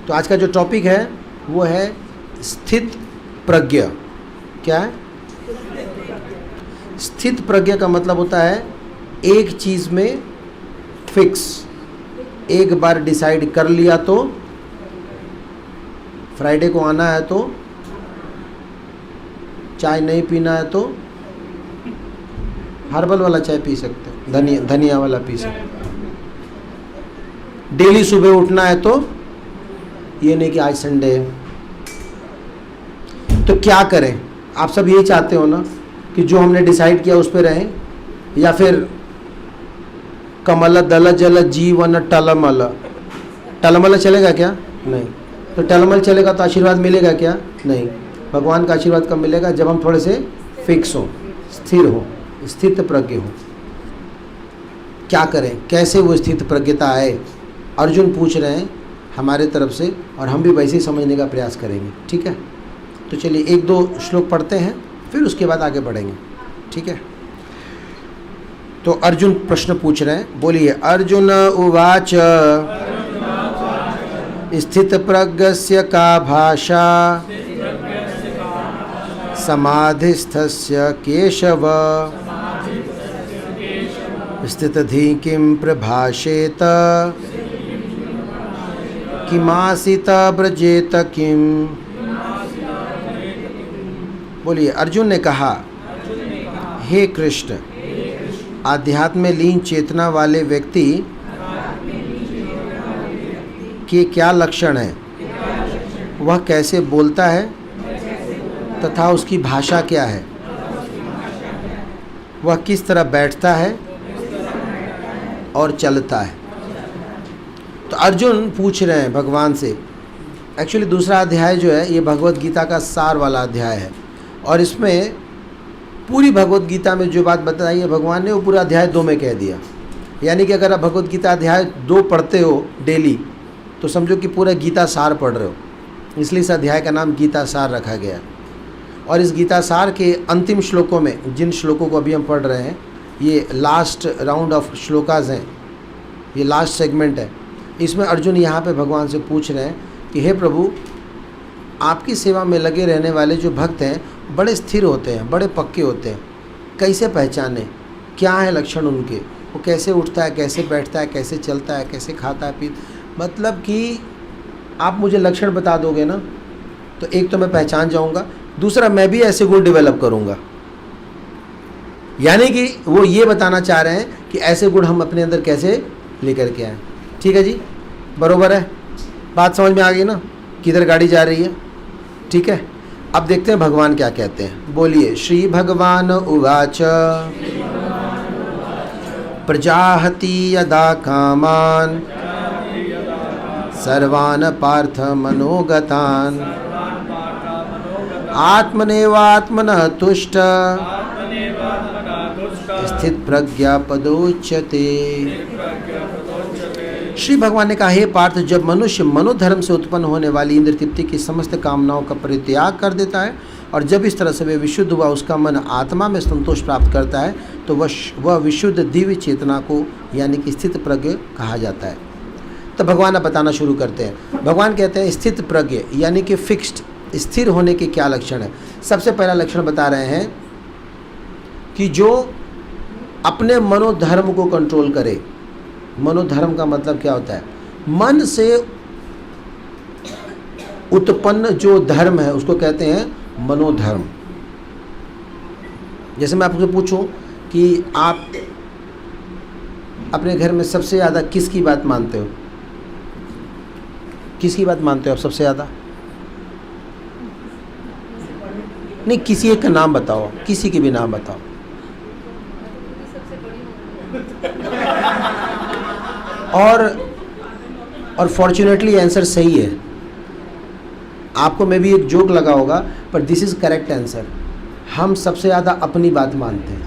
तो आज का जो टॉपिक है वो है स्थित प्रज्ञ। क्या है? स्थित प्रज्ञ का मतलब होता है एक चीज़ में फिक्स, एक बार डिसाइड कर लिया तो फ्राइडे को आना है तो चाय नहीं पीना है तो हर्बल वाला चाय पी सकते हैं, धनिया वाला पी सकते हैं। डेली सुबह उठना है तो ये नहीं कि आज संडे है। तो क्या करें? आप सब यही चाहते हो ना कि जो हमने डिसाइड किया उस पर रहें, या फिर कमल दल जल जीवन टलमल। टलमल चलेगा क्या? नहीं। तो टलमल चलेगा तो आशीर्वाद मिलेगा क्या? नहीं। भगवान का आशीर्वाद कब मिलेगा? जब हम थोड़े से फिक्स हो, स्थिर हो, स्थित प्रज्ञ हो। क्या करें? कैसे वो स्थित प्रज्ञता आए? अर्जुन पूछ रहे हैं हमारे तरफ से, और हम भी वैसे ही समझने का प्रयास करेंगे। ठीक है, तो चलिए एक दो श्लोक पढ़ते हैं, फिर उसके बाद आगे बढ़ेंगे। ठीक है, तो अर्जुन प्रश्न पूछ रहे हैं, बोलिए। अर्जुन उवाच स्थित प्रज्ञस्य का भाषा समाधिस्थस्य केशव स्थितधि किं प्रभाषेत किमासित ब्रजेत किम। बोलिए। अर्जुन ने कहा, हे कृष्ण, आध्यात्म में लीन चेतना वाले व्यक्ति के क्या लक्षण हैं? वह कैसे बोलता है तथा उसकी भाषा क्या है? वह किस तरह बैठता है और चलता है? तो अर्जुन पूछ रहे हैं भगवान से। एक्चुअली दूसरा अध्याय जो है ये भगवत गीता का सार वाला अध्याय है, और इसमें पूरी भगवत गीता में जो बात बताई है भगवान ने वो पूरा अध्याय 2 में कह दिया। यानी कि अगर आप भगवत गीता अध्याय 2 पढ़ते हो डेली तो समझो कि पूरा गीता सार पढ़ रहे हो। इसलिए इस अध्याय का नाम गीता सार रखा गया। और इस गीता सार के अंतिम श्लोकों में, जिन श्लोकों को अभी हम पढ़ रहे हैं, ये लास्ट राउंड ऑफ श्लोकाज हैं, ये लास्ट सेगमेंट है। इसमें अर्जुन यहाँ पे भगवान से पूछ रहे हैं कि हे प्रभु, आपकी सेवा में लगे रहने वाले जो भक्त हैं बड़े स्थिर होते हैं, बड़े पक्के होते हैं, कैसे पहचाने? क्या है लक्षण उनके? वो कैसे उठता है, कैसे बैठता है, कैसे चलता है, कैसे खाता है पीता? मतलब कि आप मुझे लक्षण बता दोगे ना तो एक तो मैं पहचान जाऊँगा, दूसरा मैं भी ऐसे गुण डेवलप करूँगा। यानी कि वो ये बताना चाह रहे हैं कि ऐसे गुण हम अपने अंदर कैसे लेकर के आए। ठीक है जी, बरोबर है? बात समझ में आ गई ना किधर गाड़ी जा रही है? ठीक है, अब देखते हैं भगवान क्या कहते हैं। बोलिए। श्री भगवान उवाच प्रजाहति यदा कामान सर्वान् पार्थ मनोगतान् आत्मनेवात्मनः तुष्ट स्थित प्रज्ञा पदोच्यते। श्री भगवान ने कहा, हे पार्थ, जब मनुष्य मनोधर्म से उत्पन्न होने वाली इंद्र तृप्ति की समस्त कामनाओं का परित्याग कर देता है और जब इस तरह से वे विशुद्ध हुआ उसका मन आत्मा में संतोष प्राप्त करता है तो वह विशुद्ध दिव्य चेतना को यानी कि स्थित प्रज्ञ कहा जाता है। तो भगवान अब बताना शुरू करते हैं। भगवान कहते हैं स्थित प्रज्ञ यानी कि फिक्स्ड, स्थिर होने के क्या लक्षण है। सबसे पहला लक्षण बता रहे हैं कि जो अपने मनोधर्म को कंट्रोल करे। मनोधर्म का मतलब क्या होता है? मन से उत्पन्न जो धर्म है उसको कहते हैं मनोधर्म। जैसे मैं आपसे पूछूं कि आप अपने घर में सबसे ज़्यादा किसकी बात मानते हो? किसकी बात मानते हो आप सबसे ज़्यादा? नहीं, किसी एक का नाम बताओ, किसी के भी नाम बताओ। और फॉर्चुनेटली आंसर सही है। आपको में भी एक जोक लगा होगा पर दिस इज़ करेक्ट आंसर। हम सबसे ज़्यादा अपनी बात मानते हैं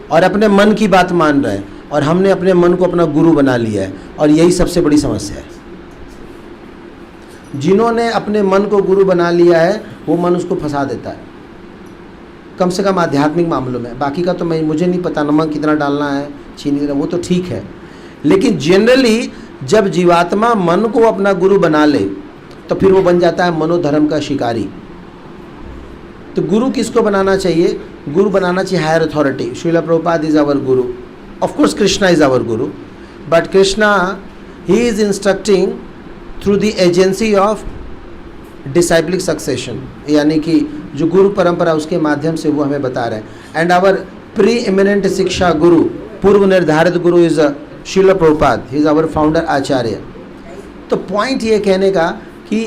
और अपने मन की बात मान रहे हैं और हमने अपने मन को अपना गुरु बना लिया है, और यही सबसे बड़ी समस्या है। जिन्होंने अपने मन को गुरु बना लिया है वो मन उसको फंसा देता है, कम से कम आध्यात्मिक मामलों में। बाकी का तो मुझे नहीं पता, नमक कितना डालना है, चीनी कितना, वो तो ठीक है। लेकिन जनरली जब जीवात्मा मन को अपना गुरु बना ले तो फिर वो बन जाता है मनोधर्म का शिकारी। तो गुरु किसको बनाना चाहिए? गुरु बनाना चाहिए higher authority. Srila Prabhupada is our guru, of course Krishna is our guru, but Krishna he is instructing through the agency of disciplic succession, यानी कि जो गुरु परंपरा उसके माध्यम से वो हमें बता रहे हैं। एंड आवर प्री एमिनेंट शिक्षा गुरु, पूर्व निर्धारित गुरु is Srila Prabhupada, he is our founder acharya. तो पॉइंट ये कहने का कि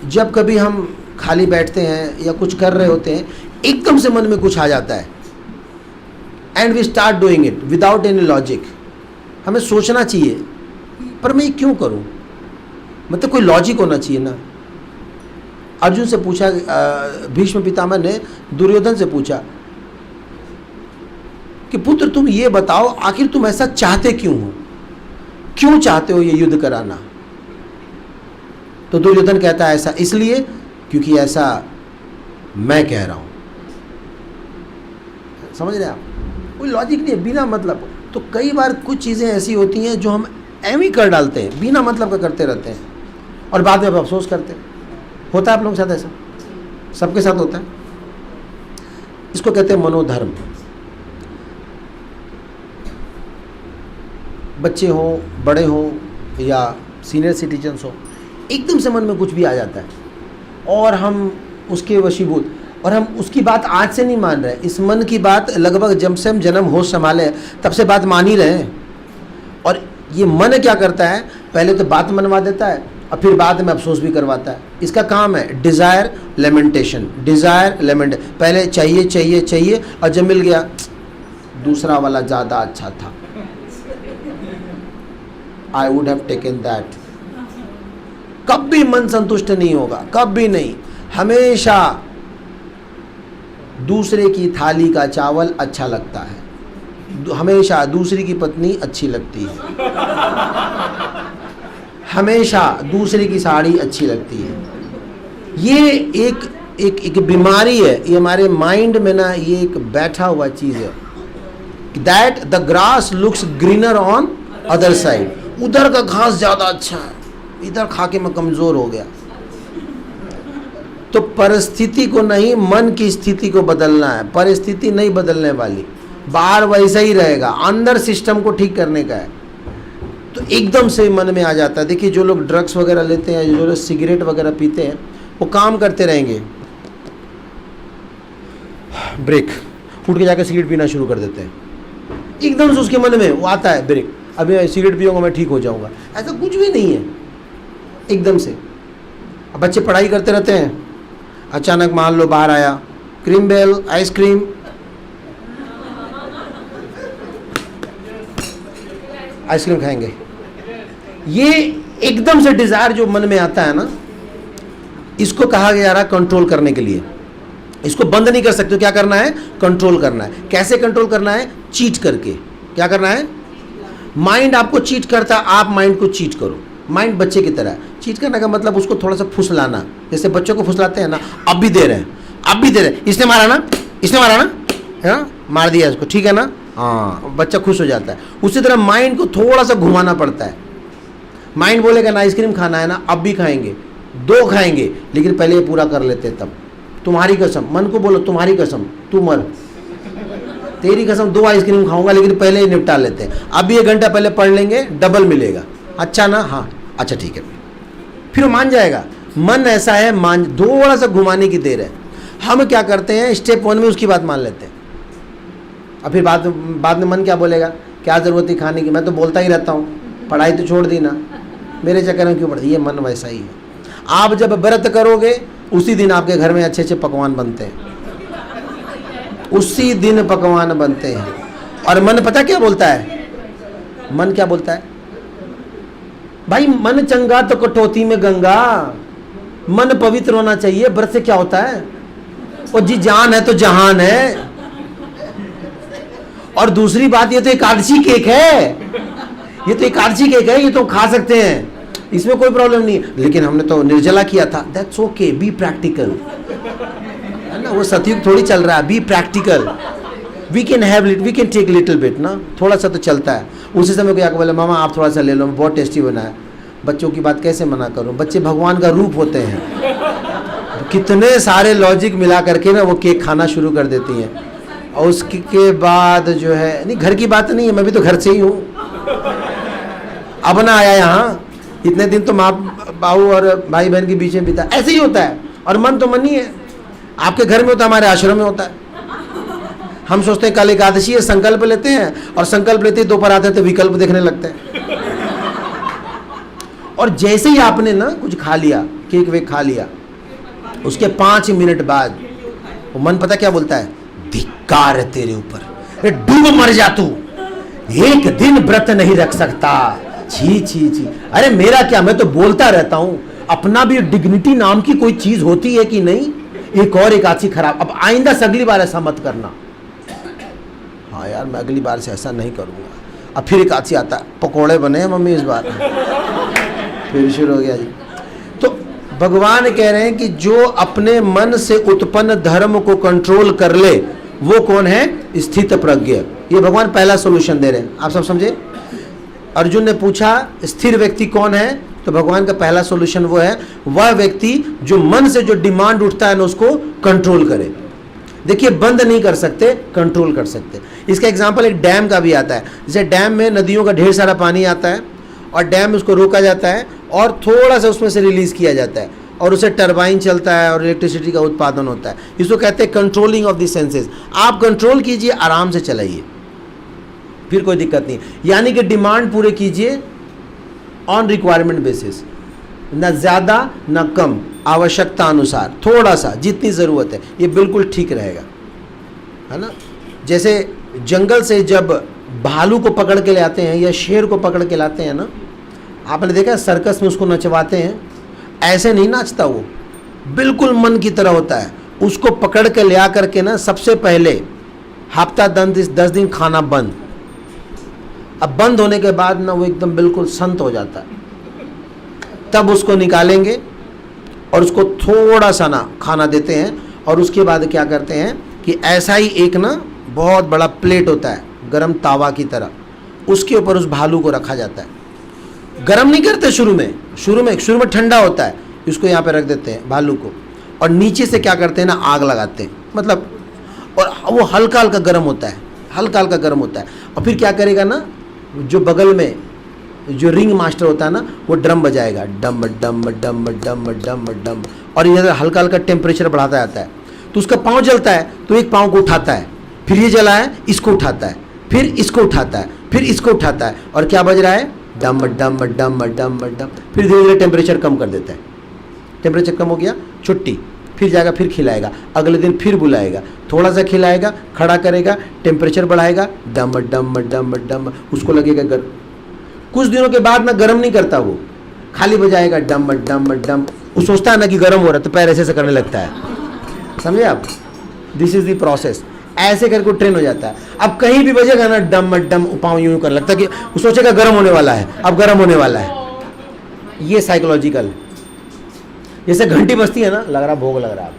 जब कभी हम खाली बैठते हैं या कुछ कर रहे होते हैं, एकदम से मन में कुछ आ जाता है and we start doing it without any logic. हमें सोचना चाहिए, पर मैं ये क्यों करूं? मतलब कोई लॉजिक होना चाहिए ना। अर्जुन से पूछा, भीष्म पितामह ने दुर्योधन से पूछा कि पुत्र तुम ये बताओ, आखिर तुम ऐसा चाहते क्यों हो, क्यों चाहते हो ये युद्ध कराना? तो दुर्योधन कहता है ऐसा इसलिए क्योंकि ऐसा मैं कह रहा हूं। समझ रहे आप? कोई लॉजिक नहीं है, बिना मतलब। तो कई बार कुछ चीज़ें ऐसी होती हैं जो हम एम ही कर डालते हैं, बिना मतलब का करते रहते हैं और बाद में अब अफसोस करते हैं। होता है आप लोगों के साथ ऐसा? सबके साथ होता है। इसको कहते हैं मनोधर्म। बच्चे हों, बड़े हों या सीनियर सिटीजन्स हो, एकदम से मन में कुछ भी आ जाता है और हम उसके वशीभूत, और हम उसकी बात आज से नहीं मान रहे। इस मन की बात लगभग जब से हम जन्म होश संभाले तब से बात मान ही रहे हैं। और ये मन क्या करता है, पहले तो बात मनवा देता है और फिर बाद में अफसोस भी करवाता है। इसका काम है डिज़ायर लेमेंटेशन, डिज़ायर लेमेंट। पहले चाहिए चाहिए चाहिए और जब मिल गया दूसरा वाला ज़्यादा अच्छा था, I would have taken that. कभी मन संतुष्ट नहीं होगा, कभी नहीं। हमेशा दूसरे की थाली का चावल अच्छा लगता है, हमेशा दूसरी की पत्नी अच्छी लगती है, हमेशा दूसरे की साड़ी अच्छी लगती है। ये एक बीमारी है, ये हमारे माइंड में ना, ये एक बैठा हुआ चीज़ है। That the grass looks greener on other side. उधर का घास ज़्यादा अच्छा है, इधर खा के मैं कमज़ोर हो गया। तो परिस्थिति को नहीं, मन की स्थिति को बदलना है। परिस्थिति नहीं बदलने वाली, बाहर वैसा ही रहेगा, अंदर सिस्टम को ठीक करने का है। तो एकदम से मन में आ जाता है। देखिए जो लोग ड्रग्स वगैरह लेते हैं, जो लोग सिगरेट वगैरह पीते हैं, वो काम करते रहेंगे, ब्रेक, उठ के जाकर सिगरेट पीना शुरू कर देते हैं। एकदम से उसके मन में वो आता है ब्रेक, अभी मैं सिगरेट पीऊँगा मैं ठीक हो जाऊँगा। ऐसा कुछ भी नहीं है, एकदम से। अब बच्चे पढ़ाई करते रहते हैं, अचानक मान लो बाहर आया क्रीम बेल आइसक्रीम, आइसक्रीम खाएंगे। ये एकदम से डिज़ायर जो मन में आता है ना, इसको कहा गया रहा कंट्रोल करने के लिए। इसको बंद नहीं कर सकते, क्या करना है? कंट्रोल करना है। कैसे कंट्रोल करना है? चीट करके। क्या करना है? माइंड आपको चीट करता है, आप माइंड को चीट करो। माइंड बच्चे की तरह। चीट करने का मतलब उसको थोड़ा सा फुसलाना, जैसे बच्चों को फुसलाते हैं ना, अब भी दे रहे हैं, अब भी दे रहे हैं। इसने मारा ना, इसने मारा ना, है ना, मार दिया इसको, ठीक है ना, हाँ, बच्चा खुश हो जाता है। उसी तरह माइंड को थोड़ा सा घुमाना पड़ता है। माइंड बोलेगा ना आइसक्रीम खाना है ना, अब भी खाएंगे, 2 खाएंगे, लेकिन पहले ये पूरा कर लेते हैं तब। तुम्हारी कसम, मन को बोलो तुम्हारी कसम, तू मर, तेरी कसम 2 आइसक्रीम खाऊंगा, लेकिन पहले ही निपटा लेते हैं। अभी 1 घंटा पहले पढ़ लेंगे, डबल मिलेगा। अच्छा ना, हाँ अच्छा ठीक है, फिर मान जाएगा। मन ऐसा है, मान, थोड़ा सा घुमाने की देर है। हम क्या करते हैं, स्टेप 1 में उसकी बात मान लेते हैं, और फिर बाद में मन क्या बोलेगा, क्या ज़रूरत है खाने की, मैं तो बोलता ही रहता हूँ, पढ़ाई तो छोड़ दी ना, मेरे चक्कर में क्यों पढ़। ये मन वैसा ही है। आप जब व्रत करोगे उसी दिन आपके घर में अच्छे अच्छे पकवान बनते हैं, उसी दिन पकवान बनते हैं। और मन पता क्या बोलता है? मन क्या बोलता है भाई? मन चंगा तो कटौती में गंगा। मन पवित्र होना चाहिए। व्रत से क्या होता है? और जी जान है तो जहान है। और दूसरी बात, ये तो एकादशी केक है, ये तो एकादशी केक है, ये तो खा सकते हैं, इसमें कोई प्रॉब्लम नहीं है। लेकिन हमने तो निर्जला किया था। दैट्स ओके, बी प्रैक्टिकल, है ना, वो सतयुग थोड़ी चल रहा है। Be practical, we can take little bit ना, थोड़ा सा तो चलता है। उसी समय कोई आके बोले मामा आप थोड़ा सा ले लो, बहुत टेस्टी बना है। बच्चों की बात कैसे मना करूं, बच्चे भगवान का रूप होते हैं। कितने सारे लॉजिक मिला करके ना वो केक खाना शुरू कर देती हैं। और उसके बाद जो है, नहीं घर की बात नहीं है, मैं भी तो घर से ही हूँ, अब ना आया यहाँ, इतने दिन तो माँ बाबू और भाई बहन के बीच में बीता। ऐसे ही होता है। और मन तो मन ही है, आपके घर में होता है, हमारे आश्रम में होता है। हम सोचते हैं कल एकादशी है, संकल्प लेते हैं, और संकल्प लेते ही दोपहर आते हैं तो विकल्प देखने लगते हैं। और जैसे ही आपने ना कुछ खा लिया, केक वेक खा लिया, उसके 5 मिनट बाद वो मन पता क्या बोलता है, धिक्कार है तेरे ऊपर, डूब मर जा तू, एक दिन व्रत नहीं रख सकता, छी छी छी। अरे मेरा क्या, मैं तो बोलता रहता हूं, अपना भी डिग्निटी नाम की कोई चीज होती है कि नहीं। एक और एकादशी खराब, अब आइंदा से अगली बार ऐसा मत करना। हाँ यार मैं अगली बार से ऐसा नहीं करूंगा। अब फिर एकादशी आता है, पकोड़े बने हैं मम्मी इस बार, फिर शुरू हो गया जी। तो भगवान कह रहे हैं कि जो अपने मन से उत्पन्न धर्म को कंट्रोल कर ले वो कौन है, स्थित प्रज्ञ। ये भगवान पहला सॉल्यूशन दे रहे हैं, आप सब समझे। अर्जुन ने पूछा स्थिर व्यक्ति कौन है, तो भगवान का पहला सॉल्यूशन वो है, वह व्यक्ति जो मन से जो डिमांड उठता है ना उसको कंट्रोल करे। देखिए बंद नहीं कर सकते, कंट्रोल कर सकते। इसका एग्जांपल एक डैम का भी आता है। जैसे डैम में नदियों का ढेर सारा पानी आता है और डैम में उसको रोका जाता है और थोड़ा सा उसमें से रिलीज किया जाता है और उसे टरबाइन चलता है और इलेक्ट्रिसिटी का उत्पादन होता है। इसको कहते हैं कंट्रोलिंग ऑफ द सेंसेस। आप कंट्रोल कीजिए, आराम से चलाइए, फिर कोई दिक्कत नहीं। यानी कि डिमांड पूरे कीजिए ऑन रिक्वायरमेंट बेसिस, न ज़्यादा न कम, आवश्यकता अनुसार थोड़ा सा, जितनी ज़रूरत है, ये बिल्कुल ठीक रहेगा, है ना। जैसे जंगल से जब भालू को पकड़ के ले आते हैं या शेर को पकड़ के लाते हैं ना, आपने देखा सर्कस में उसको नचवाते हैं, ऐसे नहीं नाचता वो, बिल्कुल मन की तरह होता है। उसको पकड़ के ले आकर के ना सबसे पहले हफ्ता 10 दिन खाना बंद, अब बंद होने के बाद ना वो एकदम बिल्कुल संत हो जाता है। तब उसको निकालेंगे और उसको थोड़ा सा ना खाना देते हैं और उसके बाद क्या करते हैं कि ऐसा ही एक ना बहुत बड़ा प्लेट होता है गरम तावा की तरह, उसके ऊपर उस भालू को रखा जाता है। गरम नहीं करते शुरू में ठंडा होता है, इसको यहाँ पे रख देते हैं भालू को, और नीचे से क्या करते हैं ना आग लगाते हैं, मतलब, और वो हल्का हल्का गर्म होता है, हल्का हल्का गर्म होता है। और फिर क्या करेगा ना, जो बगल में जो रिंग मास्टर होता है ना, वो ड्रम बजाएगा, डम डम डम डम डम डम, और इधर हल्का हल्का टेम्परेचर बढ़ाता जाता है। तो उसका पाँव जलता है तो एक पाँव को उठाता है, फिर ये जला है इसको उठाता है, फिर इसको उठाता है, फिर इसको उठाता है, और क्या बज रहा है, डम डम डम डम डम। फिर धीरे धीरे टेम्परेचर कम कर देता है, टेम्परेचर कम हो गया, छुट्टी, फिर जाएगा फिर खिलाएगा, अगले दिन फिर बुलाएगा, थोड़ा सा खिलाएगा, खड़ा करेगा, टेम्परेचर बढ़ाएगा, डम डम डम डम, उसको लगेगा गर्म। कुछ दिनों के बाद ना गर्म नहीं करता वो, खाली बजाएगा डम डम डम। वो सोचता है ना कि गर्म हो रहा है तो पैर ऐसे करने लगता है, समझे आप। दिस इज द प्रोसेस, ऐसे करके ट्रेन हो जाता है। अब कहीं भी बजेगा ना डम डम, पाँव यूं करने लगता है कि वो सोचेगा गर्म होने वाला है, अब गर्म होने वाला है। ये साइकोलॉजिकल, जैसे घंटी बजती है ना, लग रहा भोग लग रहा है,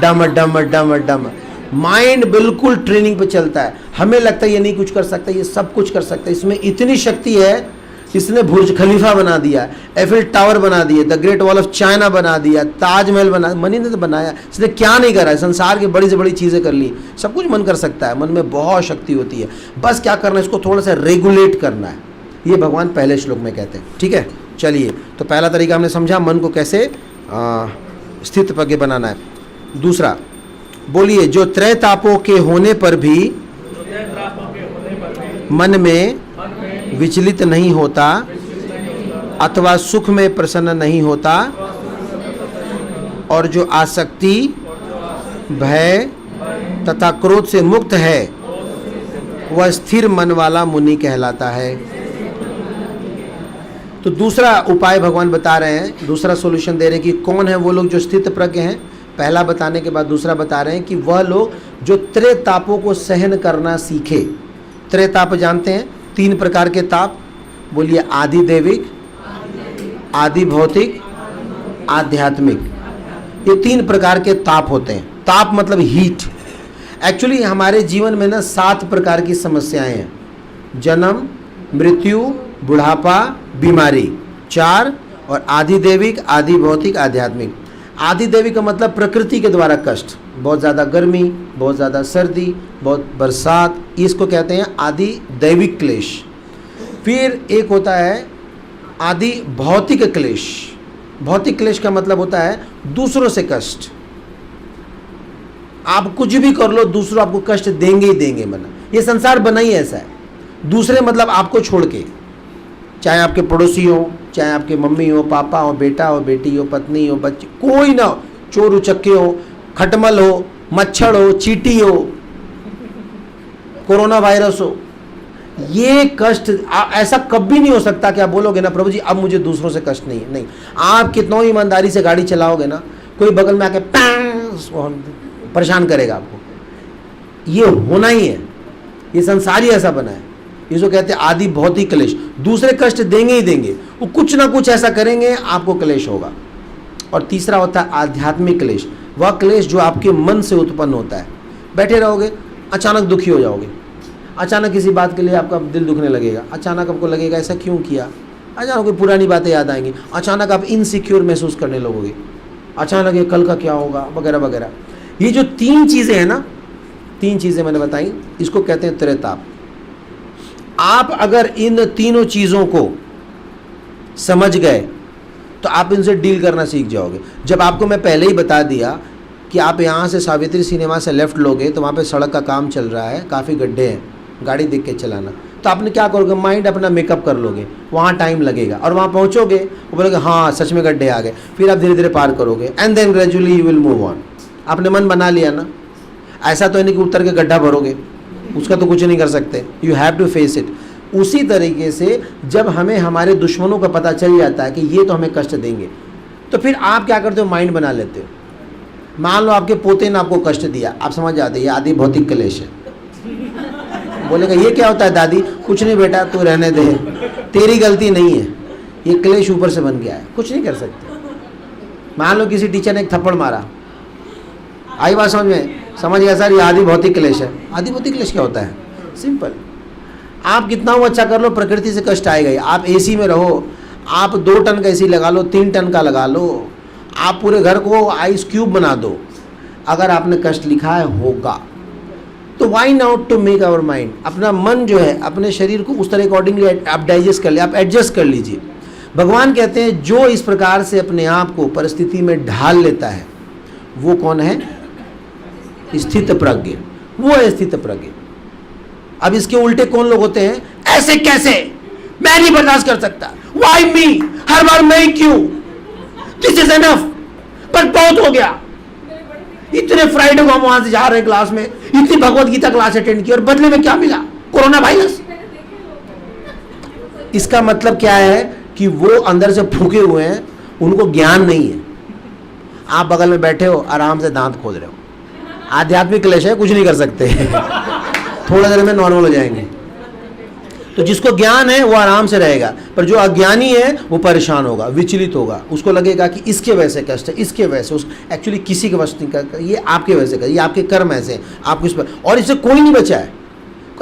डम डम डम डम। माइंड बिल्कुल ट्रेनिंग पे चलता है। हमें लगता है ये नहीं कुछ कर सकता, ये सब कुछ कर सकता है, इसमें इतनी शक्ति है, इसने बुर्ज खलीफा बना दिया, एफिल टावर बना दिए, the great wall of China बना दिया, ताजमहल बना, मनी ने तो बनाया, इसने क्या नहीं करा है, संसार की बड़ी से बड़ी चीज़ें कर ली, सब कुछ मन कर सकता है, मन में बहुत शक्ति होती है, बस क्या करना है, इसको थोड़ा सा रेगुलेट करना है। ये भगवान पहले श्लोक में कहते हैं, ठीक है। चलिए, तो पहला तरीका हमने समझा मन को कैसे स्थित प्रज्ञ बनाना है। दूसरा बोलिए, जो त्रय तापों के होने पर भी मन में विचलित नहीं होता अथवा सुख में प्रसन्न नहीं होता, और जो आसक्ति, भय तथा क्रोध से मुक्त है, वह स्थिर मन वाला मुनि कहलाता है। तो दूसरा उपाय भगवान बता रहे हैं, दूसरा सॉल्यूशन दे रहे हैं कि कौन है वो लोग जो स्थित प्रज्ञ हैं। पहला बताने के बाद दूसरा बता रहे हैं कि वह लोग जो त्रय तापों को सहन करना सीखे। त्रय ताप जानते हैं, 3 प्रकार के ताप, बोलिए, आदि दैविक, आदि भौतिक, आध्यात्मिक। ये 3 प्रकार के ताप होते हैं। ताप मतलब हीट। एक्चुअली हमारे जीवन में ना 7 प्रकार की समस्याएं हैं। जन्म, मृत्यु, बुढ़ापा, बीमारी, 4, और आदि दैविक, आदि भौतिक, आध्यात्मिक। आदि दैविक का मतलब प्रकृति के द्वारा कष्ट, बहुत ज़्यादा गर्मी, बहुत ज़्यादा सर्दी, बहुत बरसात, इसको कहते हैं आदि दैविक क्लेश। फिर एक होता है आदि भौतिक क्लेश। भौतिक क्लेश का मतलब होता है दूसरों से कष्ट। आप कुछ भी कर लो, दूसरों आपको कष्ट देंगे ही देंगे। बना ये संसार बना ही ऐसा है। दूसरे मतलब आपको छोड़ के, चाहे आपके पड़ोसी हो, चाहे आपके मम्मी हो, पापा हो, बेटा हो, बेटी हो, पत्नी हो, बच्चे, कोई ना हो, चोर उचक्के हो, खटमल हो, मच्छर हो, चींटी हो, कोरोना वायरस हो, ये कष्ट ऐसा कभी नहीं हो सकता कि आप बोलोगे ना प्रभु जी अब मुझे दूसरों से कष्ट नहीं है। नहीं, आप कितना ईमानदारी से गाड़ी चलाओगे ना, कोई बगल में आके परेशान करेगा आपको। ये होना ही है, ये संसार ही ऐसा बना है। इसको कहते हैं आदि भौतिक क्लेश। दूसरे कष्ट देंगे ही देंगे, वो कुछ ना कुछ ऐसा करेंगे, आपको क्लेश होगा। और तीसरा होता है आध्यात्मिक क्लेश। वह क्लेश जो आपके मन से उत्पन्न होता है। बैठे रहोगे, अचानक दुखी हो जाओगे, अचानक किसी बात के लिए आपका दिल दुखने लगेगा, अचानक आपको लगेगा ऐसा क्यों किया, अचानक कोई पुरानी बातें याद आएंगी, अचानक आप इनसिक्योर महसूस करने लगोगे, अचानक ये कल का क्या होगा, वगैरह वगैरह। ये जो 3 चीज़ें हैं ना, 3 चीज़ें मैंने बताई, इसको कहते हैं त्रैताप। आप अगर इन तीनों चीज़ों को समझ गए तो आप इनसे डील करना सीख जाओगे। जब आपको मैं पहले ही बता दिया कि आप यहाँ से सावित्री सिनेमा से लेफ़्ट लोगे तो वहाँ पे सड़क का काम चल रहा है, काफ़ी गड्ढे हैं, गाड़ी देख के चलाना, तो आपने क्या करोगे, माइंड अपना मेकअप कर लोगे, वहाँ टाइम लगेगा, और वहाँ पहुँचोगे वो बोलोगे हाँ सच में गड्ढे आ गए, फिर आप धीरे धीरे पार करोगे, and then gradually you will move on. आपने मन बना लिया ना। ऐसा तो नहीं कि उतर के गड्ढा भरोगे, उसका तो कुछ नहीं कर सकते, you have to face it. उसी तरीके से जब हमें हमारे दुश्मनों का पता चल जाता है कि ये तो हमें कष्ट देंगे, तो फिर आप क्या करते हो, माइंड बना लेते हो। मान लो आपके पोते ने आपको कष्ट दिया, आप समझ जाते ये आदि भौतिक क्लेश है। बोलेगा ये क्या होता है दादी, कुछ नहीं बेटा तू रहने दे, तेरी गलती नहीं है, ये क्लेश ऊपर से बन गया है, कुछ नहीं कर सकते। मान लो किसी टीचर ने एक थप्पड़ मारा, आई बात समझ में, समझ गया सर ये आदि भौतिक क्लेश है। आदि भौतिक क्लेश क्या होता है, सिंपल। आप कितना वो अच्छा कर लो, प्रकृति से कष्ट आएगा ही। आप एसी में रहो, आप 2 टन का एसी लगा लो, 3 टन का लगा लो, आप पूरे घर को आइस क्यूब बना दो, अगर आपने कष्ट लिखा है होगा। तो why not to make our mind, अपना मन जो है अपने शरीर को उस तरह अकॉर्डिंगली आप डाइजेस्ट कर ले, आप एडजस्ट कर लीजिए। भगवान कहते हैं जो इस प्रकार से अपने आप को परिस्थिति में ढाल लेता है वो कौन है, स्थित प्रज्ञ, वो है स्थित प्रज्ञ। अब इसके उल्टे कौन लोग होते हैं, ऐसे कैसे, मैं नहीं बर्दाश्त कर सकता, वाई मी, हर बार मैं क्यों, दिस इज एनफ, पर बहुत हो गया। इतने फ्राइडे को हम वहां से जा रहे हैं क्लास में, इतनी भगवत गीता क्लास अटेंड की और बदले में क्या मिला, कोरोना वायरस। इसका मतलब क्या है कि वो अंदर से फूके हुए हैं, उनको ज्ञान नहीं है। आप बगल में बैठे हो, आराम से दांत खोद रहे हो, आध्यात्मिक क्लेश है, कुछ नहीं कर सकते थोड़ा देर में नॉर्मल हो जाएंगे। तो जिसको ज्ञान है वो आराम से रहेगा, पर जो अज्ञानी है वो परेशान होगा, विचलित होगा, उसको लगेगा कि इसके वजह से कष्ट है, इसके वजह से, उस एक्चुअली किसी के वश नहीं का, ये आपके वजह से, ये आपके कर्म ऐसे हैं, आपको इस पर, और इससे कोई नहीं बचा है।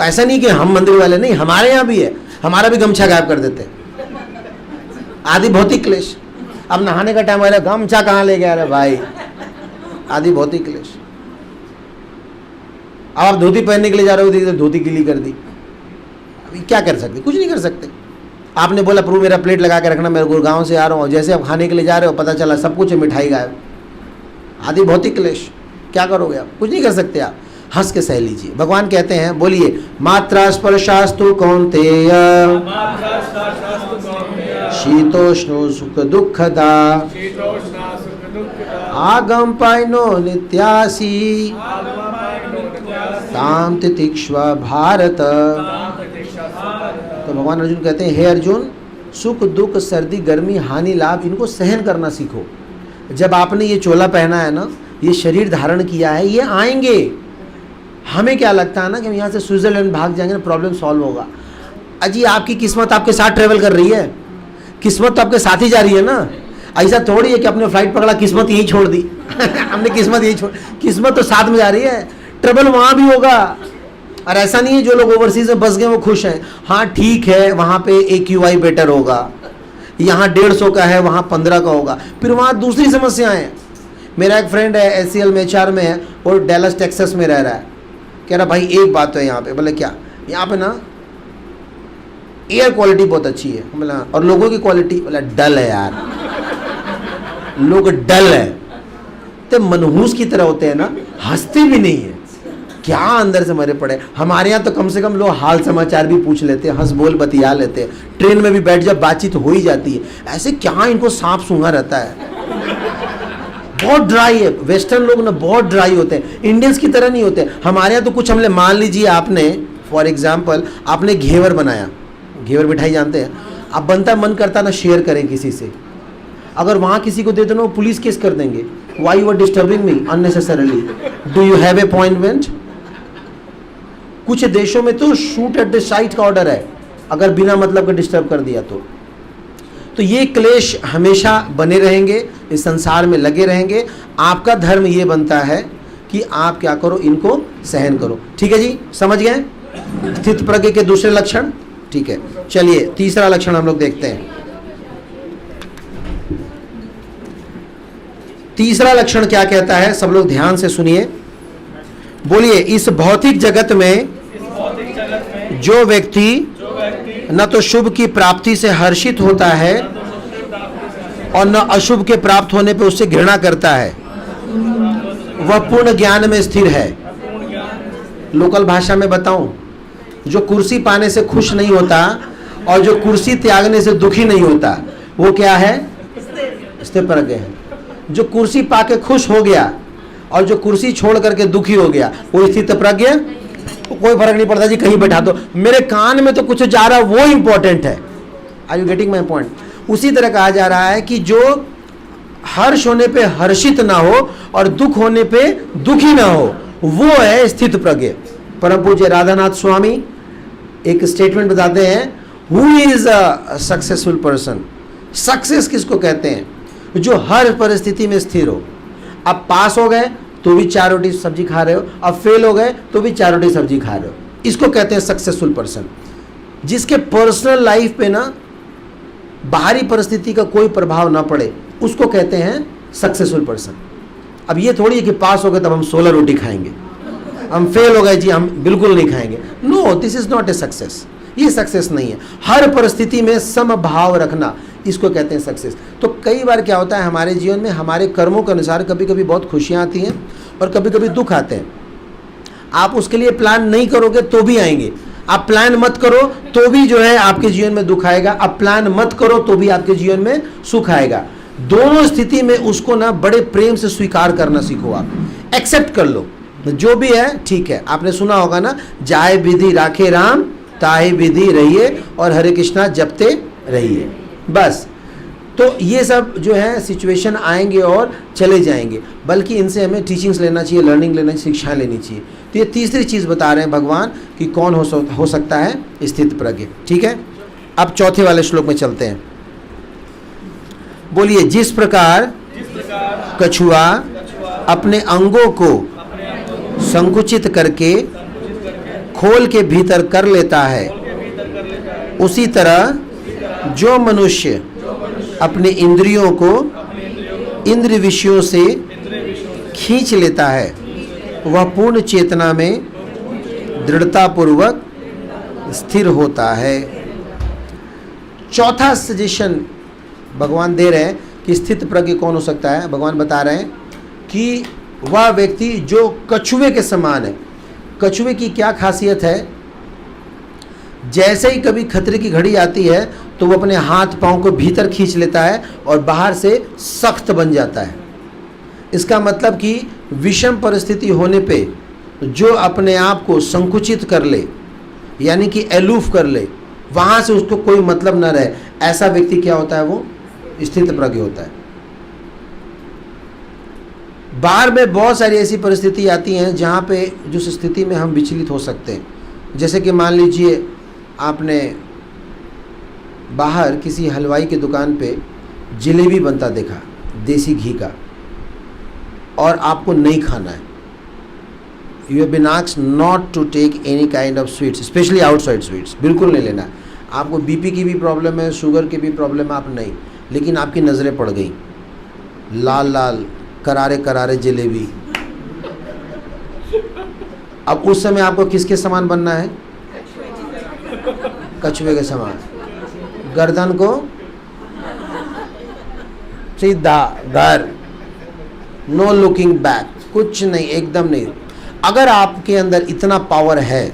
ऐसा नहीं कि हम मंदिर वाले नहीं, हमारे यहाँ भी है, हमारा भी गमछा गायब कर देते हैं। आदि भौतिक क्लेश। अब नहाने का टाइम आ रहा है, गमछा कहाँ ले गया, अरे भाई, आदि भौतिक क्लेश। अब आप धोती पहनने के लिए जा रहे हो, धोती गीली कर दी, अभी क्या कर सकते, कुछ नहीं कर सकते। आपने बोला प्रभु मेरा प्लेट लगा के रखना, मैं गुड़गांव से आ रहा हूँ, जैसे आप खाने के लिए जा रहे हो पता चला सब कुछ है, मिठाई गायब। आदि भौतिक क्लेश, क्या करोगे आप, कुछ नहीं कर सकते। आप हंस के सह लीजिए। भगवान कहते हैं, बोलिए, मात्रा स्पर्शास्तु कौन्तेय शीतोष्णो सुख दुखदा आगम पायनो नित्यासी ताम तितिक्ष्वा भारत। तो भगवान अर्जुन कहते हैं, हे अर्जुन, सुख दुख सर्दी गर्मी हानि लाभ इनको सहन करना सीखो। जब आपने ये चोला पहना है ना, ये शरीर धारण किया है, ये आएंगे। हमें क्या लगता है ना कि हम यहाँ से स्विट्जरलैंड भाग जाएंगे ना, प्रॉब्लम सॉल्व होगा। अजी आपकी किस्मत आपके साथ ट्रेवल कर रही है, किस्मत तो आपके साथ ही जा रही है ना। ऐसा थोड़ी है कि अपने फ्लाइट पकड़ा, किस्मत यही छोड़ दी हमने किस्मत यही छोड़, किस्मत तो साथ में जा रही है। ट्रबल वहां भी होगा। और ऐसा नहीं है जो लोग ओवरसीज में बस गए वो खुश हैं। हाँ ठीक है, वहां पे AQI बेटर होगा, यहाँ 150 का है, वहाँ 15 का होगा, फिर वहाँ दूसरी समस्याएं हैं। मेरा एक फ्रेंड है SCL में HR में है, वो डैलस टेक्सास में रह रहा है। कह रहा भाई एक बात तो है यहाँ पे। बोले क्या? यहाँ पे ना एयर क्वालिटी बहुत अच्छी है। बोला और लोगों की क्वालिटी? बोला डल है यार, लोग डल है, तो मनहूस की तरह होते हैं ना, हंसते भी नहीं है, क्या अंदर से मरे पड़े। हमारे यहाँ तो कम से कम लोग हाल समाचार भी पूछ लेते हैं, हंस बोल बतिया लेते हैं, ट्रेन में भी बैठ जब बातचीत हो ही जाती है। ऐसे क्या इनको सांप सूंघा रहता है, बहुत ड्राई है। वेस्टर्न लोग ना बहुत ड्राई होते हैं, इंडियंस की तरह नहीं होते। हमारे यहाँ तो कुछ हमले, मान लीजिए आपने फॉर एग्जाम्पल आपने घेवर बनाया, घेवर मिठाई जानते हैं, अब बनता मन करता ना शेयर करें किसी से, अगर वहाँ किसी को दे दो ना वो पुलिस केस कर देंगे। Why you are disturbing me unnecessarily, do you have appointment? कुछ देशों में तो शूट एट द साइट का ऑर्डर है अगर बिना मतलब का डिस्टर्ब कर दिया तो ये क्लेश हमेशा बने रहेंगे, इस संसार में लगे रहेंगे। आपका धर्म ये बनता है कि आप क्या करो, इनको सहन करो। ठीक है जी, समझ गए स्थित प्रज्ञ के दूसरे लक्षण? ठीक है, चलिए तीसरा लक्षण हम लोग देखते हैं। तीसरा लक्षण क्या कहता है, सब लोग ध्यान से सुनिए, बोलिए। इस भौतिक जगत में जो व्यक्ति न तो शुभ की प्राप्ति से हर्षित होता है और न अशुभ के प्राप्त होने पर उससे घृणा करता है, वह पूर्ण ज्ञान में स्थिर है। लोकल भाषा में बताऊं, जो कुर्सी पाने से खुश नहीं होता और जो कुर्सी त्यागने से दुखी नहीं होता, वो क्या है? स्थिर प्रज्ञ है। जो कुर्सी पाके खुश हो गया और जो कुर्सी छोड़ करके दुखी हो गया, वो स्थित प्रज्ञ। कोई फर्क नहीं पड़ता जी, कहीं बैठा दो, मेरे कान में तो कुछ जा रहा है, वो इंपॉर्टेंट है। Are you getting my point? उसी तरह कहा जा रहा है कि जो हर्ष होने पे हर्षित ना हो और दुख होने पे दुखी ना हो, वो है स्थित प्रज्ञ। परम पूज्य राधानाथ स्वामी एक स्टेटमेंट बताते हैं, who is a successful person. Success किसको कहते हैं? जो हर परिस्थिति में स्थिर हो। अब पास हो गए तो भी 4 रोटी सब्जी खा रहे हो, अब फेल हो गए तो भी 4 रोटी सब्जी खा रहे हो, इसको कहते हैं सक्सेसफुल पर्सन। जिसके पर्सनल लाइफ पे ना बाहरी परिस्थिति का कोई प्रभाव ना पड़े, उसको कहते हैं सक्सेसफुल पर्सन। अब ये थोड़ी है कि पास हो गए तब हम 16 रोटी खाएंगे, हम फेल हो गए जी हम बिल्कुल नहीं खाएंगे। No, this is not a success, ये सक्सेस नहीं है। हर परिस्थिति में समभाव रखना, इसको कहते हैं सक्सेस। तो कई बार क्या होता है हमारे जीवन में, हमारे कर्मों के अनुसार कभी कभी बहुत खुशियां आती हैं और कभी कभी दुख आते हैं। आप उसके लिए प्लान नहीं करोगे तो भी आएंगे, आप प्लान मत करो तो भी जो है आपके जीवन में दुख आएगा, आप प्लान मत करो तो भी आपके जीवन में सुख आएगा। दोनों स्थिति में उसको ना बड़े प्रेम से स्वीकार करना सीखो, आप एक्सेप्ट कर लो, जो भी है ठीक है। आपने सुना होगा ना, जाय विधि राखे राम ताहि विधि रहिए और हरे कृष्णा जपते रहिए, बस। तो ये सब जो है सिचुएशन आएंगे और चले जाएंगे, बल्कि इनसे हमें टीचिंग्स लेना चाहिए, लर्निंग लेना चाहिए, शिक्षा लेनी चाहिए। तो ये तीसरी चीज़ बता रहे हैं भगवान कि कौन हो सकता है स्थित प्रज्ञ। ठीक है, अब चौथे वाले श्लोक में चलते हैं। बोलिए, जिस प्रकार कछुआ अपने अंगों को संकुचित करके खोल के भीतर कर लेता है, उसी तरह जो मनुष्य अपने इंद्रियों को इंद्रिय विषयों से खींच लेता है, वह पूर्ण चेतना में दृढ़तापूर्वक स्थिर होता है। चौथा सजेशन भगवान दे रहे हैं कि स्थित प्रज्ञ कौन हो सकता है। भगवान बता रहे हैं कि वह व्यक्ति जो कछुए के समान है। कछुए की क्या खासियत है? जैसे ही कभी खतरे की घड़ी आती है तो वो अपने हाथ पांव को भीतर खींच लेता है और बाहर से सख्त बन जाता है। इसका मतलब कि विषम परिस्थिति होने पे जो अपने आप को संकुचित कर ले, यानी कि एलूफ कर ले, वहाँ से उसको कोई मतलब न रहे, ऐसा व्यक्ति क्या होता है? वो स्थित प्रज्ञ होता है। बाहर में बहुत सारी ऐसी परिस्थिति आती हैं जहाँ पे जिस स्थिति में हम विचलित हो सकते हैं। जैसे कि मान लीजिए आपने बाहर किसी हलवाई की दुकान पे जलेबी बनता देखा देसी घी का, और आपको नहीं खाना है, you have been asked not to take any kind of sweets, specially outside sweets, बिल्कुल नहीं लेना। आपको बीपी की भी प्रॉब्लम है, शुगर की भी प्रॉब्लम है, आप नहीं, लेकिन आपकी नज़रें पड़ गई लाल लाल करारे करारे जलेबी, अब उस समय आपको किसके समान बनना है? कछुए के समान, गर्दन को सीधा घर, नो लुकिंग बैक, कुछ नहीं, एकदम नहीं। अगर आपके अंदर इतना पावर है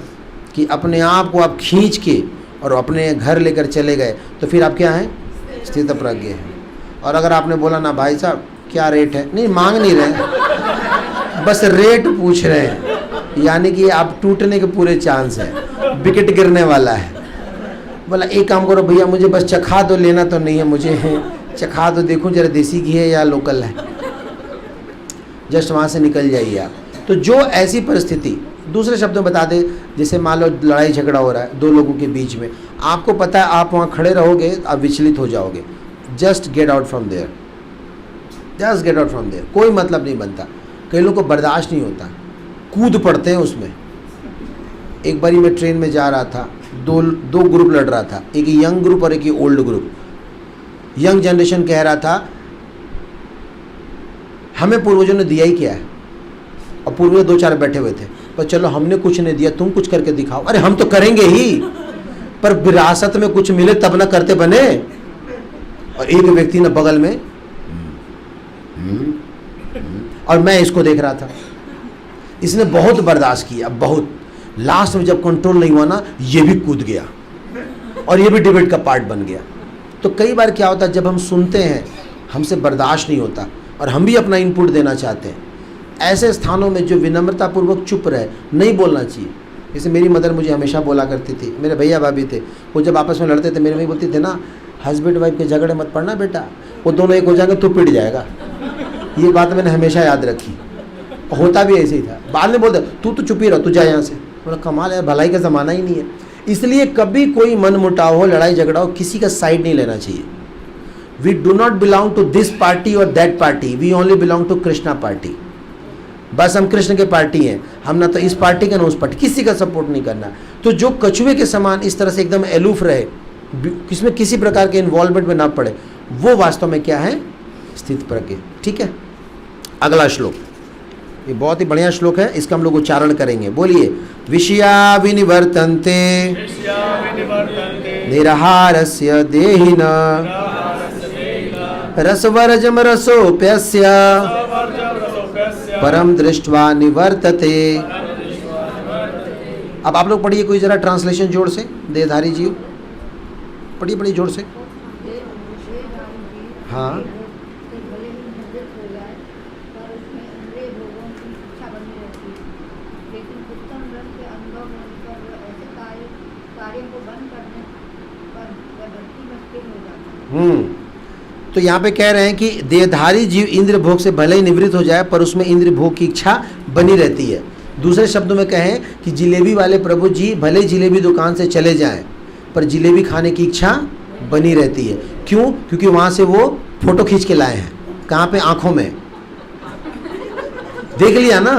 कि अपने आप को आप खींच के और अपने घर लेकर चले गए, तो फिर आप क्या हैं? स्थित प्रज्ञ हैं। और अगर आपने बोला ना भाई साहब क्या रेट है, नहीं मांग नहीं रहे, बस रेट पूछ रहे हैं, यानी कि आप टूटने के पूरे चांस हैं, विकेट गिरने वाला है। बोला एक काम करो भैया, मुझे बस चखा दो, लेना तो नहीं है मुझे, चखा दो, देखूं जरा देसी घी है या लोकल है, जस्ट वहाँ से निकल जाइए आप। तो जो ऐसी परिस्थिति, दूसरे शब्दों में बता दे, जैसे मान लो लड़ाई झगड़ा हो रहा है दो लोगों के बीच में, आपको पता है आप वहाँ खड़े रहोगे आप विचलित हो जाओगे, just get out from there, just get out from there, कोई मतलब नहीं बनता। कई लोगों को बर्दाश्त नहीं होता, कूद पड़ते हैं उसमें। एक बारी मैं ट्रेन में जा रहा था, दो ग्रुप लड़ रहा था, एक यंग ग्रुप और एक ओल्ड ग्रुप। यंग जनरेशन कह रहा था हमें पूर्वजों ने दिया ही क्या है, और पूर्वज दो चार बैठे हुए थे, पर चलो हमने कुछ नहीं दिया, तुम कुछ करके दिखाओ। अरे हम तो करेंगे ही, पर विरासत में कुछ मिले तब ना करते बने। और एक व्यक्ति ने बगल में और मैं इसको देख रहा था, इसने बहुत बर्दाश्त किया, बहुत। लास्ट में जब कंट्रोल नहीं हुआ ना, ये भी कूद गया और ये भी डिबेट का पार्ट बन गया। तो कई बार क्या होता है, जब हम सुनते हैं हमसे बर्दाश्त नहीं होता और हम भी अपना इनपुट देना चाहते हैं, ऐसे स्थानों में जो विनम्रतापूर्वक चुप रहे, नहीं बोलना चाहिए। जैसे मेरी मदर मुझे हमेशा बोला करती थी, मेरे भैया भाभी थे, वो जब आपस में लड़ते थे मेरे भाई बोलती थे ना, हस्बैंड वाइफ के झगड़े मत पड़ना बेटा, वो दोनों एक हो जाएंगे तो पिट जाएगा। ये बात मैंने हमेशा याद रखी, होता भी ऐसे ही था। बाद में बोलते तू तो चुप ही रहो, तू जा यहाँ से। बोला कमाल है, भलाई का ज़माना ही नहीं है। इसलिए कभी कोई मन मुटाव हो, लड़ाई झगड़ा हो, किसी का साइड नहीं लेना चाहिए। We do not belong to this party और that party, we only belong to Krishna party. बस हम कृष्ण के पार्टी हैं, हम ना तो इस पार्टी का ना उस पार्टी, किसी का सपोर्ट नहीं करना। तो जो कछुए के समान इस तरह से एकदम एलूफ रहे, किसमें किसी प्रकार के इन्वॉल्वमेंट में ना पड़े, वो वास्तव में क्या है? स्थित प्रज्ञ। ठीक है, अगला श्लोक, ये बहुत ही बढ़िया श्लोक है, इसका हम लोग उच्चारण करेंगे। बोलिए, विषया विनिवर्तन्ते निराहारस्य देहिन रसवर्जम रसोप्यस्य परम दृष्ट्वा निवर्तते। अब आप लोग पढ़िए कोई जरा ट्रांसलेशन जोर से, देहधारी जीव पढ़िए, पढ़िए जोर से। हाँ, तो यहाँ पे कह रहे हैं कि देहधारी जीव इंद्र भोग से भले ही निवृत्त हो जाए, पर उसमें इंद्र भोग की इच्छा बनी रहती है। दूसरे शब्दों में कहें कि जिलेबी वाले प्रभु जी भले जिलेबी दुकान से चले जाएं, पर जिलेबी खाने की इच्छा बनी रहती है। क्यों? क्योंकि वहाँ से वो फोटो खींच के लाए हैं। कहाँ पे? आँखों में। देख लिया ना,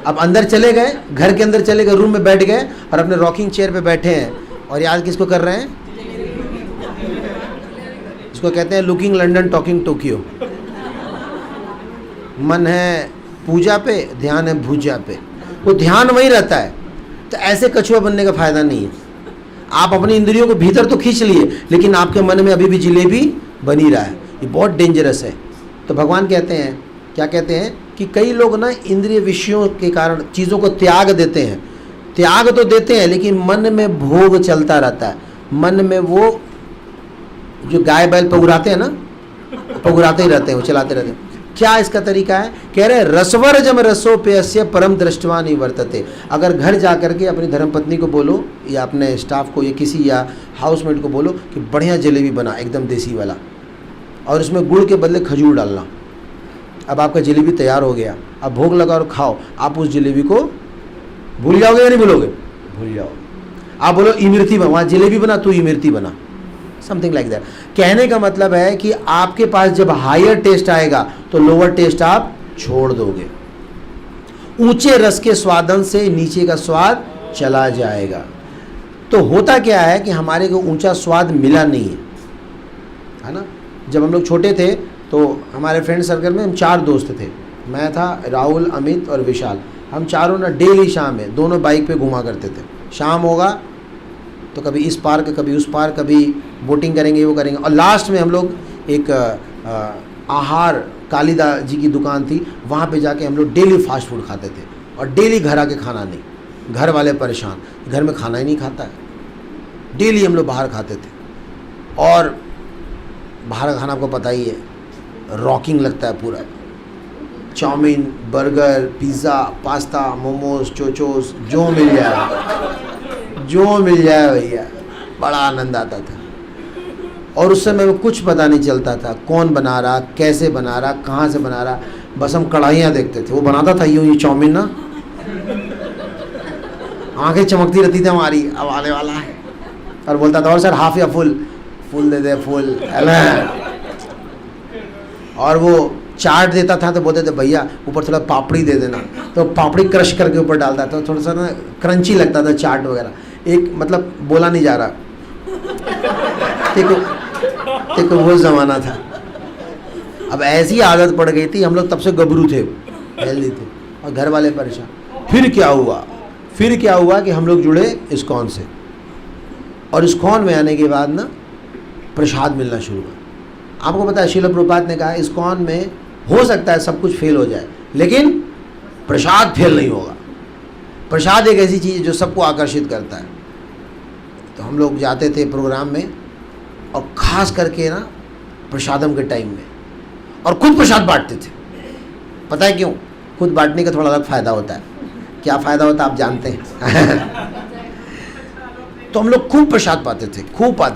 अब अंदर चले गए, घर के अंदर चले गए, रूम में बैठ गए और अपने रॉकिंग चेयर पे बैठे हैं और याद किसको कर रहे हैं? इसको कहते हैं लुकिंग लंदन टॉकिंग टोक्यो। मन है पूजा पे, ध्यान है भूजा पे, वो ध्यान वही रहता है। तो ऐसे कछुआ बनने का फायदा नहीं है। आप अपनी इंद्रियों को भीतर तो खींच लिए, लेकिन आपके मन में अभी भी जिलेबी बनी रहा है, ये बहुत डेंजरस है। तो भगवान कहते हैं, क्या कहते हैं कि कई लोग ना इंद्रिय विषयों के कारण चीज़ों को त्याग देते हैं। त्याग तो देते हैं, लेकिन मन में भोग चलता रहता है। मन में वो जो गाय बैल पगुराते हैं ना, पगुराते ही रहते हैं, वो चलाते रहते हैं। क्या इसका तरीका है? कह रहे हैं रसवर्जम रसोप्यस्य परम दृष्ट्वा निवर्तते। अगर घर जा करके अपनी धर्मपत्नी को बोलो या अपने स्टाफ को या किसी या हाउसमेट को बोलो कि बढ़िया जलेबी बना, एकदम देसी वाला, और उसमें गुड़ के बदले खजूर डालना। अब आपका जलेबी तैयार हो गया, अब भोग लगा और खाओ। आप उस जलेबी को भूल जाओगे या नहीं भूलोगे? भूल जाओगे। आप बोलो इमरती बना, वहाँ जलेबी बना तू इमरती बना, समथिंग लाइक दैट। कहने का मतलब है कि आपके पास जब हायर टेस्ट आएगा तो लोअर टेस्ट आप छोड़ दोगे। ऊंचे रस के स्वादन से नीचे का स्वाद चला जाएगा। तो होता क्या है कि हमारे को ऊंचा स्वाद मिला नहीं है ना। जब हम लोग छोटे थे तो हमारे फ्रेंड सर्कल में हम 4 दोस्त थे, मैं था, राहुल, अमित और विशाल। हम चारों ना डेली शाम में दोनों बाइक पे घुमा करते थे। शाम होगा तो कभी इस पार्क कभी उस पार्क, कभी बोटिंग करेंगे वो करेंगे, और लास्ट में हम लोग एक आहार कालीदा जी की दुकान थी, वहाँ पे जाके हम लोग डेली फास्ट फूड खाते थे। और डेली घर आके खाना नहीं, घर वाले परेशान, घर में खाना ही नहीं खाता है, डेली हम लोग बाहर खाते थे। और बाहर का खाना आपको पता ही है, रॉकिंग लगता है पूरा, chowmein, burger, pizza, pasta, momos, चोचोस, जो मिल जाए भैया, बड़ा आनंद आता था। और उस समय में कुछ पता नहीं चलता था कौन बना रहा, कैसे बना रहा, कहाँ से बना रहा, बस हम कढ़ाइयाँ देखते थे। वो बनाता था यूँ, ये चाउमीन ना, आंखें चमकती रहती थी हमारी, अब आने वाला है, और बोलता था और सर हाफ या फुल दे दे, फुल। और वो चाट देता था तो बोलते थे भैया ऊपर थोड़ा पापड़ी दे देना, तो पापड़ी क्रश करके ऊपर डालता था, थोड़ा सा ना क्रंची लगता था चाट वगैरह। एक मतलब बोला नहीं जा रहा, ठीक वो ज़माना था। अब ऐसी आदत पड़ गई थी, हम लोग तब से गबरू थे, हेल्दी थे, और घर वाले परेशान। फिर क्या हुआ कि हम लोग जुड़े इस्कॉन से, और इस्कॉन में आने के बाद ना प्रसाद मिलना शुरू हुआ। आपको पता है श्रील प्रभुपाद ने कहा इस्कॉन में हो सकता है सब कुछ फेल हो जाए, लेकिन प्रसाद फेल नहीं होगा। प्रसाद एक ऐसी चीज़ है जो सबको आकर्षित करता है। तो हम लोग जाते थे प्रोग्राम में, और ख़ास करके ना प्रसादम के टाइम में, और खुद प्रसाद बांटते थे। पता है क्यों? खुद बांटने का थोड़ा अलग फ़ायदा होता है। क्या फ़ायदा होता है आप जानते हैं? तो हम लोग खूब प्रसाद पाते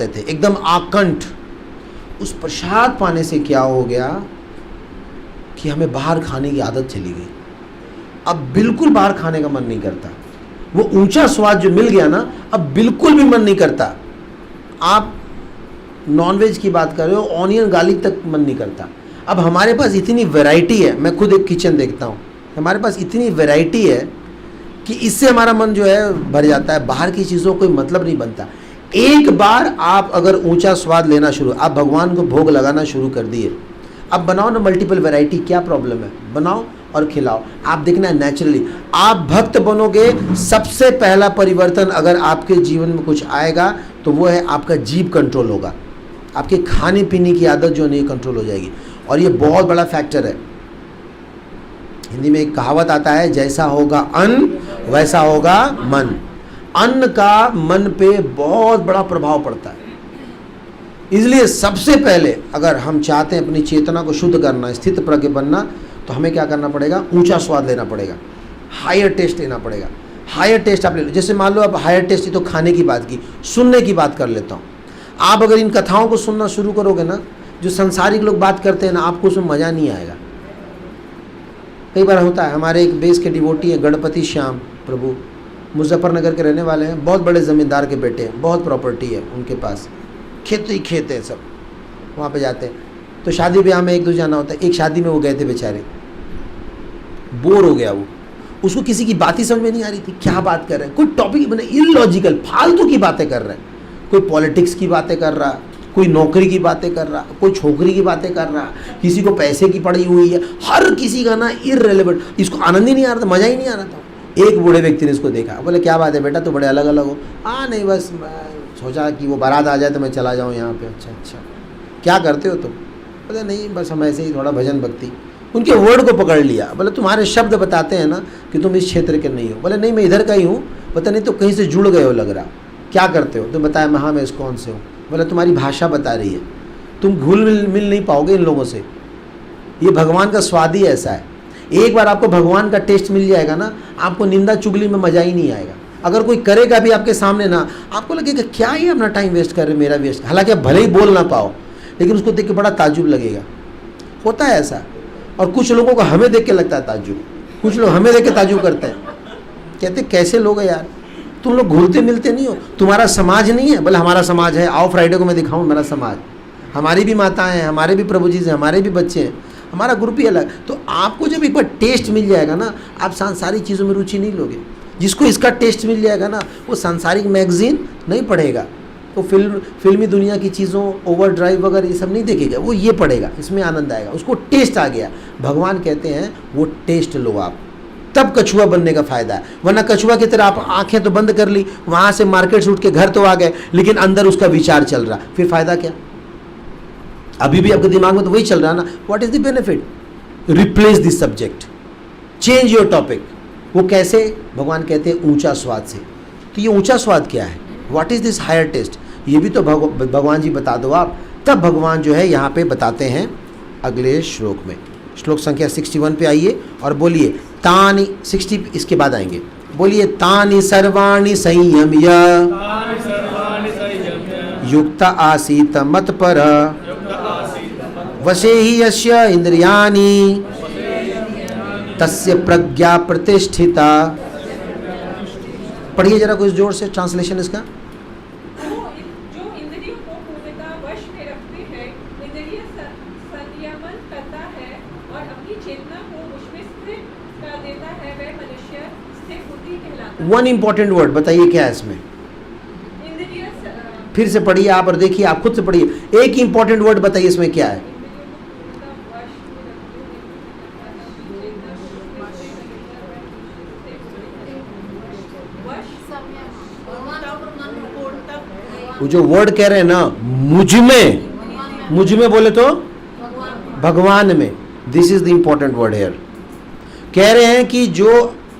थे, एकदम आकंठ। उस प्रसाद पाने से क्या हो गया कि हमें बाहर खाने की आदत चली गई। अब बिल्कुल बाहर खाने का मन नहीं करता। वो ऊंचा स्वाद जो मिल गया ना, अब बिल्कुल भी मन नहीं करता। आप नॉनवेज की बात कर रहे हो, ऑनियन गार्लिक तक मन नहीं करता। अब हमारे पास इतनी वैरायटी है, मैं खुद एक किचन देखता हूँ, हमारे पास इतनी वैरायटी है कि इससे हमारा मन जो है भर जाता है। बाहर की चीज़ों को कोई मतलब नहीं बनता। एक बार आप अगर ऊंचा स्वाद लेना शुरू, आप भगवान को भोग लगाना शुरू कर दिए, अब बनाओ ना मल्टीपल वैरायटी, क्या प्रॉब्लम है? बनाओ और खिलाओ। आप देखना नेचुरली आप भक्त बनोगे। सबसे पहला परिवर्तन अगर आपके जीवन में कुछ आएगा तो वो है आपका जीभ कंट्रोल होगा। आपके खाने पीने की आदत जो नहीं कंट्रोल हो जाएगी, और ये बहुत बड़ा फैक्टर है। हिंदी में एक कहावत आता है, जैसा होगा अन्न वैसा होगा मन। अन्न का मन पे बहुत बड़ा प्रभाव पड़ता है। इसलिए सबसे पहले अगर हम चाहते हैं अपनी चेतना को शुद्ध करना, स्थित प्रज्ञ बनना, तो हमें क्या करना पड़ेगा? ऊंचा स्वाद लेना पड़ेगा, हायर टेस्ट लेना पड़ेगा। हायर टेस्ट आप ले लो, जैसे मान लो आप हायर टेस्ट तो खाने की बात की, सुनने की बात कर लेता हूँ। आप अगर इन कथाओं को सुनना शुरू करोगे ना, जो संसारिक लोग बात करते हैं ना, आपको उसमें मज़ा नहीं आएगा। कई बार होता है, हमारे एक बेस के डिवोटी हैं गणपति श्याम प्रभु, मुजफ्फरनगर के रहने वाले हैं, बहुत बड़े ज़मींदार के बेटे हैं, बहुत प्रॉपर्टी है उनके पास, खेत ही खेत है सब, वहाँ पे जाते हैं। तो शादी ब्याह में एक दो जाना होता है। एक शादी में वो गए थे बेचारे, बोर हो गया वो, उसको किसी की बात ही समझ में नहीं आ रही थी, क्या बात कर रहे हैं, कोई टॉपिक बने इलॉजिकल फालतू की बातें कर रहे हैं, कोई पॉलिटिक्स की बातें कर रहा, कोई नौकरी की बातें कर रहा, कोई छोकरी की बातें कर रहा, किसी को पैसे की पड़ी हुई है, हर किसी का ना इररिलेवेंट, इसको आनंद ही नहीं आ रहा था, मज़ा ही नहीं आ रहा था। एक बूढ़े व्यक्ति ने इसको देखा, बोले क्या बात है बेटा, तो बड़े अलग अलग हो। हाँ नहीं, बस मैं सोचा कि वो बारात आ जाए तो मैं चला जाऊँ यहाँ पे। अच्छा, क्या करते हो तुम? बोले नहीं, बस हम ऐसे ही थोड़ा भजन भक्ति। उनके वर्ड को पकड़ लिया, बोले तुम्हारे शब्द बताते हैं ना कि तुम इस क्षेत्र के नहीं हो। बोले नहीं, मैं इधर का ही हूँ। पता नहीं तो कहीं से जुड़ गए हो लग रहा, क्या करते हो? तो बताया मैं, हाँ मैं इस्कॉन से हूँ। बोले तुम्हारी भाषा बता रही है, तुम घुल मिल नहीं पाओगे इन लोगों से। ये भगवान का स्वाद ही ऐसा है। एक बार आपको भगवान का टेस्ट मिल जाएगा ना, आपको निंदा चुगली में मज़ा ही नहीं आएगा। अगर कोई करेगा भी आपके सामने ना, आपको लगेगा क्या ही अपना टाइम वेस्ट कर रहे, मेरा वेस्ट। हालांकि आप भले ही बोल ना पाओ, लेकिन उसको देख के बड़ा ताज्जुब लगेगा। होता है ऐसा। और कुछ लोगों को हमें देख के लगता है ताज्जुब, कुछ लोग हमें देख के ताज्जुब करते हैं, कहते कैसे लोग हैं यार, तुम लोग घुलते मिलते नहीं हो, तुम्हारा समाज नहीं है। बोले हमारा समाज है, आओ फ्राइडे को मैं दिखाऊँ मेरा समाज। हमारी भी माताएं हैं, हमारे भी प्रभु जी से, हमारे भी बच्चे हैं। हमारा ग्रुप ही अलग। तो आपको जब एक बार टेस्ट मिल जाएगा ना, आप सांसारिक चीज़ों में रुचि नहीं लोगे। जिसको इसका टेस्ट मिल जाएगा ना, वो सांसारिक मैगजीन नहीं पढ़ेगा, वो फिल्मी दुनिया की चीज़ों, ओवर ड्राइव वगैरह ये सब नहीं देखेगा, वो ये पढ़ेगा, इसमें आनंद आएगा, उसको टेस्ट आ गया। भगवान कहते हैं वो टेस्ट लो आप, तब कछुआ बनने का फ़ायदा है। वरना कछुआ की तरह आप आंखें तो बंद कर ली, वहाँ से मार्केट से उठ के घर तो आ गए, लेकिन अंदर उसका विचार चल रहा, फिर फ़ायदा क्या? अभी भी आपके दिमाग में तो वही चल रहा ना। What is the benefit? Replace this subject, change your topic. वो कैसे? भगवान कहते हैं ऊंचा स्वाद से। तो ये ऊंचा स्वाद क्या है? What is this higher taste? ये भी तो भगवान जी बता दो आप। तब भगवान जो है यहाँ पे बताते हैं अगले श्लोक में। श्लोक संख्या 61 पे आइए और बोलिए तानि, 60 इसके बाद आएंगे, बोलिए तानि सर्वाणि संयम्य युक्त आसीत मत्पर वशे ही यस्य इंद्रियाणि तस्य प्रज्ञा प्रतिष्ठिता। पढ़िए जरा कुछ जोर से ट्रांसलेशन इसका। जो इंद्रियों को पूर्णतः वश में रखते हैं, इंद्रिय संयमन करता है और अपनी चेतना को उसमें स्थिर कर देता है, वह मनुष्य स्थिर बुद्धि कहलाता है। वन इंपॉर्टेंट वर्ड बताइए क्या है इसमें? इंद्रिय फिर से पढ़िए आप और देखिए, आप खुद से पढ़िए। एक इंपॉर्टेंट वर्ड बताइए इसमें क्या है? वो जो वर्ड कह रहे हैं ना, मुझ में बोले तो भगवान में, this is the important word hair. कह रहे हैं कि जो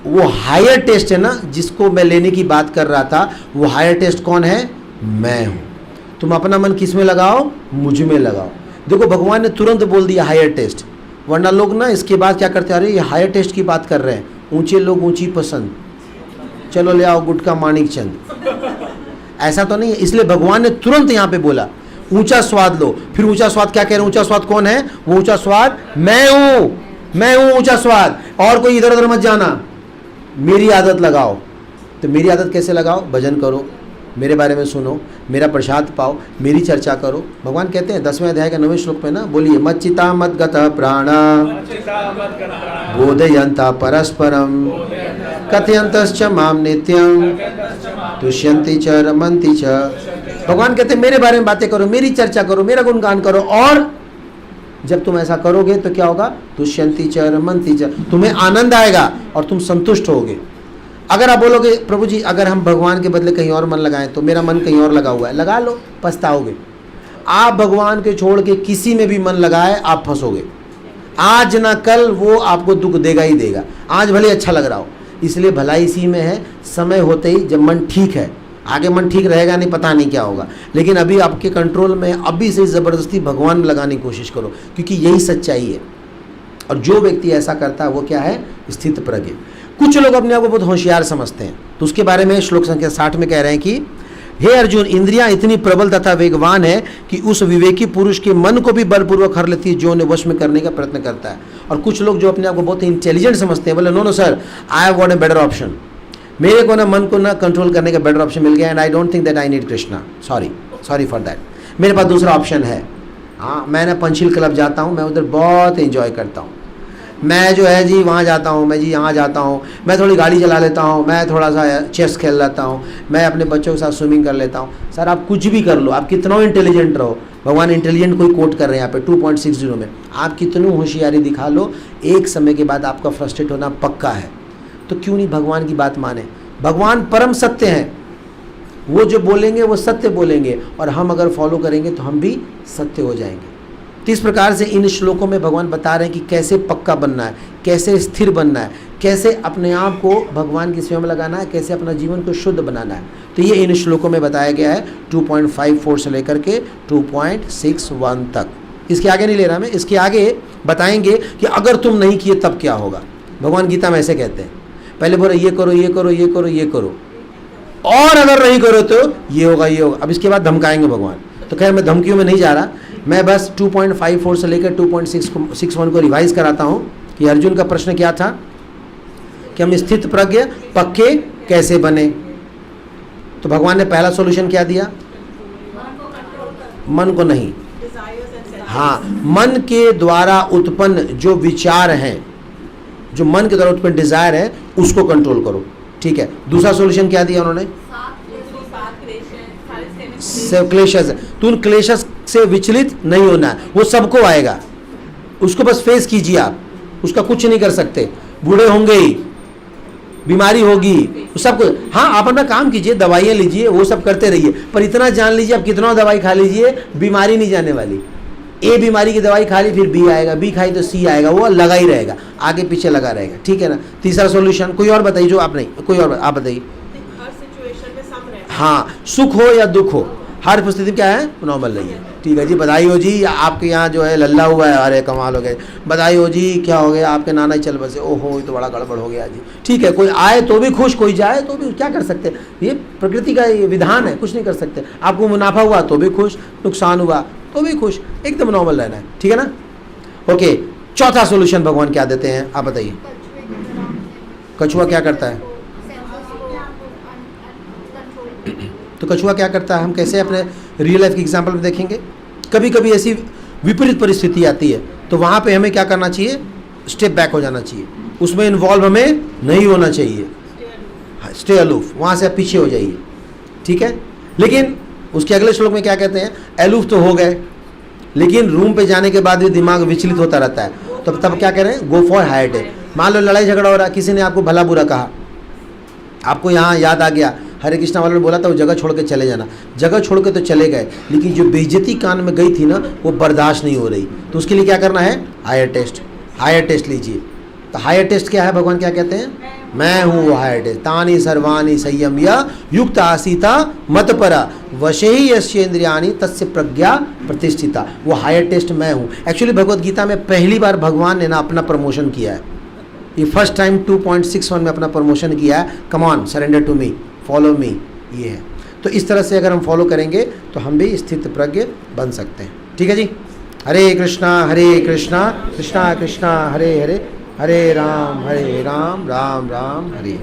वो हायर टेस्ट है ना, जिसको मैं लेने की बात कर रहा था, वो हायर टेस्ट कौन है? मैं हूं। तुम अपना मन किस में लगाओ? मुझ में लगाओ। देखो भगवान ने तुरंत बोल दिया हायर टेस्ट, वरना लोग ना इसके बाद क्या करते हैं, अरे ये हायर टेस्ट की बात कर रहे हैं, ऊंचे लोग ऊंची पसंद, चलो ले आओ गुटका माणिक चंद। ऐसा तो नहीं है। इसलिए भगवान ने तुरंत यहाँ पे बोला ऊंचा स्वाद लो। फिर ऊंचा स्वाद क्या कह रहे हैं? ऊंचा स्वाद कौन है? वो ऊंचा स्वाद मैं हूं ऊंचा स्वाद। और कोई इधर उधर मत जाना, मेरी आदत लगाओ। तो मेरी आदत कैसे लगाओ? भजन करो, मेरे बारे में सुनो, मेरा प्रसाद पाओ, मेरी चर्चा करो। भगवान कहते हैं 10वें अध्याय के 9वें श्लोक में ना, बोलिए मच्चिता मद्गतः प्राणा बोधयन्ता परस्परम कथयन्तश्च माम नित्यं तुष्यन्ति च रमन्ति च। भगवान कहते हैं मेरे बारे में बातें करो, मेरी चर्चा करो, मेरा गुणगान करो। और जब तुम ऐसा करोगे तो क्या होगा? तुष्यन्ति च रमन्ति च, तुम्हें आनंद आएगा और तुम संतुष्ट होगे। अगर आप बोलोगे प्रभु जी अगर हम भगवान के बदले कहीं और मन लगाएं, तो मेरा मन कहीं और लगा हुआ है, लगा लो, पछताओगे। आप भगवान के छोड़ के किसी में भी मन लगाए, आप फंसोगे। आज ना कल वो आपको दुख देगा ही देगा। आज भले अच्छा लग रहा हो, इसलिए भलाई इसी में है, समय होते ही जब मन ठीक है, आगे मन ठीक रहेगा नहीं, पता नहीं क्या होगा, लेकिन अभी आपके कंट्रोल में, अभी से ज़बरदस्ती भगवान में लगाने की कोशिश करो, क्योंकि यही सच्चाई है। और जो व्यक्ति ऐसा करता है वो क्या है? स्थित प्रज्ञ। कुछ लोग अपने आप को बहुत होशियार समझते हैं, तो उसके बारे में श्लोक संख्या 60 में कह रहे हैं कि हे अर्जुन, इंद्रियां इतनी प्रबल तथा वेगवान है कि उस विवेकी पुरुष के मन को भी बलपूर्वक हर लेती है जो उन्हें वश में करने का प्रयत्न करता है। और कुछ लोग जो अपने आप को बहुत इंटेलिजेंट समझते हैं, बोले no sir, I have got a better option, मेरे को ना मन को ना कंट्रोल करने का बेटर ऑप्शन मिल गया, and I don't think that I need Krishna, sorry for that, मेरे पास दूसरा ऑप्शन है। हाँ, मैं ना पंचशील क्लब जाता हूँ, मैं उधर बहुत एंजॉय करता हूँ, मैं जो है जी वहाँ जाता हूँ, मैं जी यहाँ जाता हूँ, मैं थोड़ी गाड़ी चला लेता हूँ, मैं थोड़ा सा चेस खेल लेता हूँ, मैं अपने बच्चों के साथ स्विमिंग कर लेता हूँ। सर आप कुछ भी कर लो, आप कितना इंटेलिजेंट रहो, भगवान इंटेलिजेंट कोई कोट कर रहे हैं यहाँ पे 2.60 में, आप कितनी होशियारी दिखा लो, एक समय के बाद आपका फ्रस्ट्रेट होना पक्का है। तो क्यों नहीं भगवान की बात माने? भगवान परम सत्य हैं, वो जो बोलेंगे वो सत्य बोलेंगे, और हम अगर फॉलो करेंगे तो हम भी सत्य हो जाएंगे। तो इस प्रकार से इन श्लोकों में भगवान बता रहे हैं कि कैसे पक्का बनना है, कैसे स्थिर बनना है, कैसे अपने आप को भगवान की सेवा में लगाना है, कैसे अपना जीवन को शुद्ध बनाना है। तो ये इन श्लोकों में बताया गया है 2.54 से लेकर के 2.61 तक। इसके आगे नहीं ले रहा मैं, इसके आगे बताएंगे कि अगर तुम नहीं किए तब क्या होगा। भगवान गीता में ऐसे कहते हैं, पहले बोले ये करो ये करो ये करो ये करो, और अगर नहीं करो तो ये होगा ये होगा। अब इसके बाद धमकाएंगे भगवान। तो खैर मैं धमकियों में नहीं जा रहा, मैं बस 2.54 से लेकर 2.61 को रिवाइज कराता हूँ कि अर्जुन का प्रश्न क्या था कि हम स्थित प्रज्ञ पक्के कैसे बने। तो भगवान ने पहला सॉल्यूशन क्या दिया? मन को नहीं, हाँ, मन के द्वारा उत्पन्न जो विचार हैं, जो मन के द्वारा उत्पन्न डिजायर है, उसको कंट्रोल करो। ठीक है, दूसरा सॉल्यूशन क्या दिया उन्होंने? क्लेशस। तो उन क्लेशस से विचलित नहीं होना है, वो सबको आएगा, उसको बस फेस कीजिए आप, उसका कुछ नहीं कर सकते। बूढ़े होंगे ही, बीमारी होगी, सब कुछ। हाँ, आप अपना काम कीजिए, दवाइयाँ लीजिए, वो सब करते रहिए, पर इतना जान लीजिए आप कितना दवाई खा लीजिए, बीमारी नहीं जाने वाली। ए बीमारी की दवाई खा ली, फिर बी आएगा, बी खाई तो सी आएगा, वो लगा ही रहेगा, आगे पीछे लगा रहेगा। ठीक है ना। तीसरा सॉल्यूशन कोई और बताइए, जो आप नहीं, कोई और आप बताइए। हर सिचुएशन में सम रहना। हाँ, सुख हो या दुख हो, हर परिस्थिति में क्या है, नॉर्मल रहिए। ठीक है जी, बधाई हो जी, आपके यहाँ जो है लल्ला हुआ है, अरे कमाल हो गए, बधाई हो जी, क्या हो गया, आपके नाना ही चल बसे, ओहो ये तो बड़ा गड़बड़ हो गया जी। ठीक है, कोई आए तो भी खुश, कोई जाए तो भी, क्या कर सकते हैं, ये प्रकृति का ये विधान है, कुछ नहीं कर सकते। आपको मुनाफा हुआ तो भी खुश, नुकसान हुआ तो भी खुश, एकदम नॉर्मल रहना है। ठीक है ना। ओके, चौथा सोल्यूशन भगवान क्या देते हैं, आप बताइए। कछुआ क्या करता है? तो कछुआ क्या करता है, हम कैसे अपने रियल लाइफ के एग्जाम्पल में देखेंगे। कभी कभी ऐसी विपरीत परिस्थिति आती है, तो वहाँ पे हमें क्या करना चाहिए, स्टेप बैक हो जाना चाहिए, उसमें इन्वॉल्व हमें नहीं होना चाहिए, स्टे अलूफ, वहाँ से आप पीछे हो जाइए। ठीक है, लेकिन उसके अगले श्लोक में क्या कहते हैं, अलूफ तो हो गए, लेकिन रूम पे जाने के बाद भी दिमाग विचलित होता रहता है, तो तब क्या करें, गो फॉर हायर टेस्ट। मान लो लड़ाई झगड़ा हो रहा है, किसी ने आपको भला बुरा कहा, आपको यहाँ याद आ गया, हरे कृष्णा वालों ने बोला था वो जगह छोड़ के चले जाना, जगह छोड़ के तो चले गए, लेकिन जो बेइज्जती कान में गई थी ना, वो बर्दाश्त नहीं हो रही, तो उसके लिए क्या करना है, हायर टेस्ट। हायर टेस्ट लीजिए। तो हायर टेस्ट क्या है, भगवान क्या कहते हैं, मैं हूँ वो हायर टेस्ट। तानी सर्वाणी संयम्य युक्त आसीता मत परा वशे ही यश्चेन्द्रियाणि तस्य प्रज्ञा प्रतिष्ठिता। वो हायर टेस्ट मैं हूँ। एक्चुअली भगवत गीता में पहली बार भगवान ने ना अपना प्रमोशन किया है, ये फर्स्ट टाइम 2.61 में अपना प्रमोशन किया है। Come on, surrender to me, follow me, ये है। तो इस तरह से अगर हम फॉलो करेंगे तो हम भी स्थित प्रज्ञ बन सकते हैं। ठीक है जी। हरे कृष्णा कृष्णा कृष्णा हरे हरे, हरे राम राम राम हरे।